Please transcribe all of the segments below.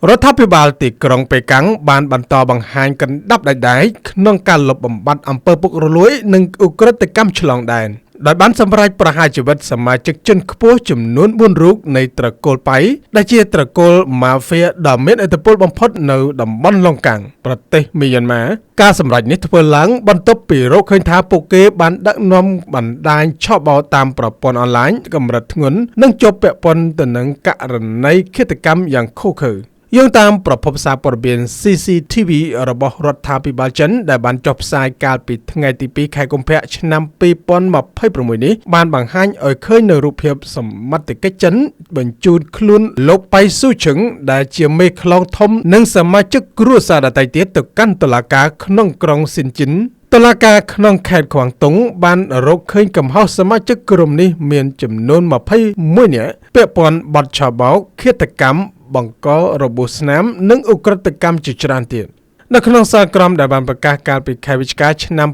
រដ្ឋាភិបាលទីក្រុងប៉េកាំងបានបន្តបង្ហាញកណ្ដាប់ដៃក្នុងការលុបបំបាត់អំពើពុករលួយនិងឧក្រិដ្ឋកម្មឆ្លងដែនដោយបានសម្រេចប្រហារជីវិតសមាជិកជាន់ខ្ពស់ចំនួន4រូបនៃត្រកូលប៉ៃដែលជាត្រកូលម៉ាហ្វៀដ៏មានឥទ្ធិពលបំផុតនៅតំបន់ឡុងកាំងប្រទេសមីយ៉ាន់ម៉ាការសម្រេចនេះធ្វើឡើងបន្ទាប់ពីរកឃើញថាពួកគេបានដឹកនាំបណ្ដាញឆបោតាមប្រព័ន្ធអនឡាញកម្រិតធ្ងន់និងជាប់ពាក់ព័ន្ធទៅនឹងករណីឃាតកម្មយ៉ាងឃោរឃៅយោងតាមប្រភពសារព័ត៌មាន CCTV របស់រដ្ឋាភិបាលចិនដែលបានចុះផ្សាយកាលពីថ្ងៃទី2ខែកុម្ភៈឆ្នាំ2026នេះបានបង្ហាញឲ្យឃើញនៅរូបភាពសមត្ថកិច្ចចិនបញ្ជូនខ្លួនលោកប៉ៃស៊ូឈឹងដែលជាមេខ្លោងធំនិងសមាជិកគ្រួសារដទៃទៀតទៅកាន់តុលាការក្នុងក្រុងស៊ីនជីនតុលាការក្នុងខេត្តខ្វាងតុងបានរកឃើញកំហុសសមាជិកក្រុមនេះមានចំនួន21នាក់ពាក់ព័ន្ធបទឆបោកឃាតកម្មបង្ករបួសស្នាមនិងឧក្រិដ្ឋកម្មជាច្រើនទៀតនៅក្នុងសារក្រមដែលបានប្រកាសកាលពីខែវិច្ឆិកាឆ្នាំ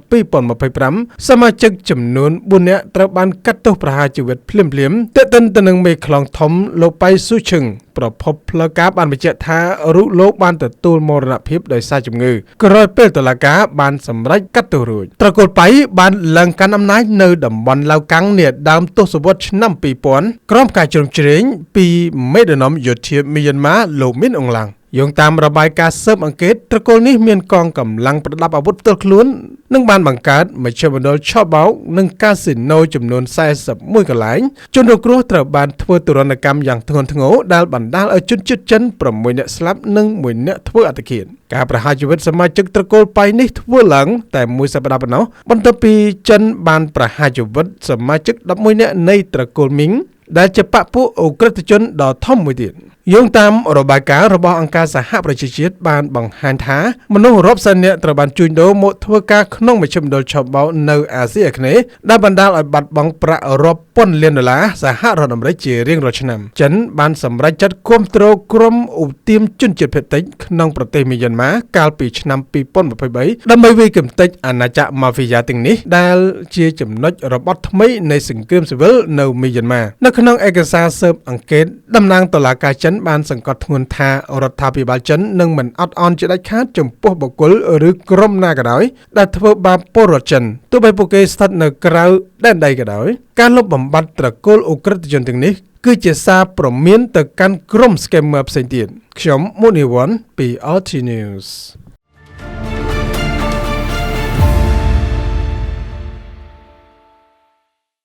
2025សមាជិកចំនួន4នាក់ត្រូវបានកាត់ទោសប្រហារជីវិតភ្លាមៗទាក់ទិនទៅនឹងមេខ្លោងធំលោកប៉ៃស៊ូឈឹងប្រភពផ្លូវការបានបញ្ជាក់ថារូបលោកបានទទួលមរណភាពដោយសារជំងឺក្រោយពេលតុលាការបានសម្រេចកាត់ទោសរួចត្រកូលប៉ៃបានឡើងកាន់អំណាចនៅតំបន់ឡៅកាំងនាដើមទសវត្សរ៍ឆ្នាំ2000ក្រោមការជ្រោមជ្រែងពីមេដឹកនាំយោធាមីយ៉ាន់ម៉ាលោកមីនអងឡាំងយោងតាមរបាយការណ៍ស៊ើបអង្កេតត្រកូលនេះមានកងកម្លាំងប្រដាប់អាវុធផ្ទាល់ខ្លួននិងបានបង្កើតមជ្ឈមណ្ឌលឆបោកនិងកាស៊ីណូចំនួន41កន្លែងជនរងគ្រោះត្រូវបានធ្វើទរណកម្មយ៉ាងធ្ងន់ធ្ងរដែលបណ្ដាលឲ្យជនជាតិចិន6នាក់ស្លាប់និង1នាក់ធ្វើអត្តឃាតការប្រហារជីវិតសមាជិកត្រកូលប៉ៃនេះធ្វើឡើងតែមួយសប្តាហ៍ប៉ុណ្ណោះបន្ទាប់ពីចិនបានប្រហារជីវិតសមាជិក11នាក់នៃត្រកូលមីងដែលជាបកពួកអ ுக ្រិតជនដ៏ធំមួយទៀតយោងតាមរបាយការណ៍របស់អង្គការសហប្រជាជាតិបានបង្ហាញថាមនុស្សរាប់សែននាក់ត្រូវបានជួញដូរមកធ្វើការក្នុងមជ្ឈមណ្ឌលឆបោកនៅអាស៊ីអាគ្នេយ៍ដែលបណ្ដាលឲ្យបាត់បង់ប្រាក់រាប់ពាន់លានដុល្លារសហរដ្ឋអាមេរិកជារៀងរាល់ឆ្នាំចិនបានសម្រេចចាត់គាំទ្រក្រុមឧទាមជនជាតិភាគតិចក្នុងប្រទេសមីយ៉ាន់ម៉ាកាលពីឆ្នាំ2023ដើម្បីវាយកម្ទេចអាណាចក្រម៉ាហ្វីយ៉ាទាំងនេះដែលជាចំណុចរបត់ថ្មីនៃសង្គ្រាមស៊ីវិលនៅមីយ៉ាន់ម៉ានៅក្នុងឯកសារស៊ើបអង្កេតតំណាងតុលាការចិនបានសង្កត់ធ្ងន់ថារដ្ឋាភិបាលចិននឹងមិនអត់ឱនជាដាច់ខាតចំពោះបុគ្គលឬក្រុមណាក៏ដោយដែលធ្វើបាបពលរដ្ឋចិនទោះបីពួកគេស្ថិតនៅក្រៅដែនដីក៏ដោយការលុបបំបាត់ត្រកូលអ ுக ្រិតជនទាំងនេះគឺជាសារព្រមានទៅកាន់ក្រុម scammer ផ្សេងទៀតខ្ញុំមុនីវ័នពី RT News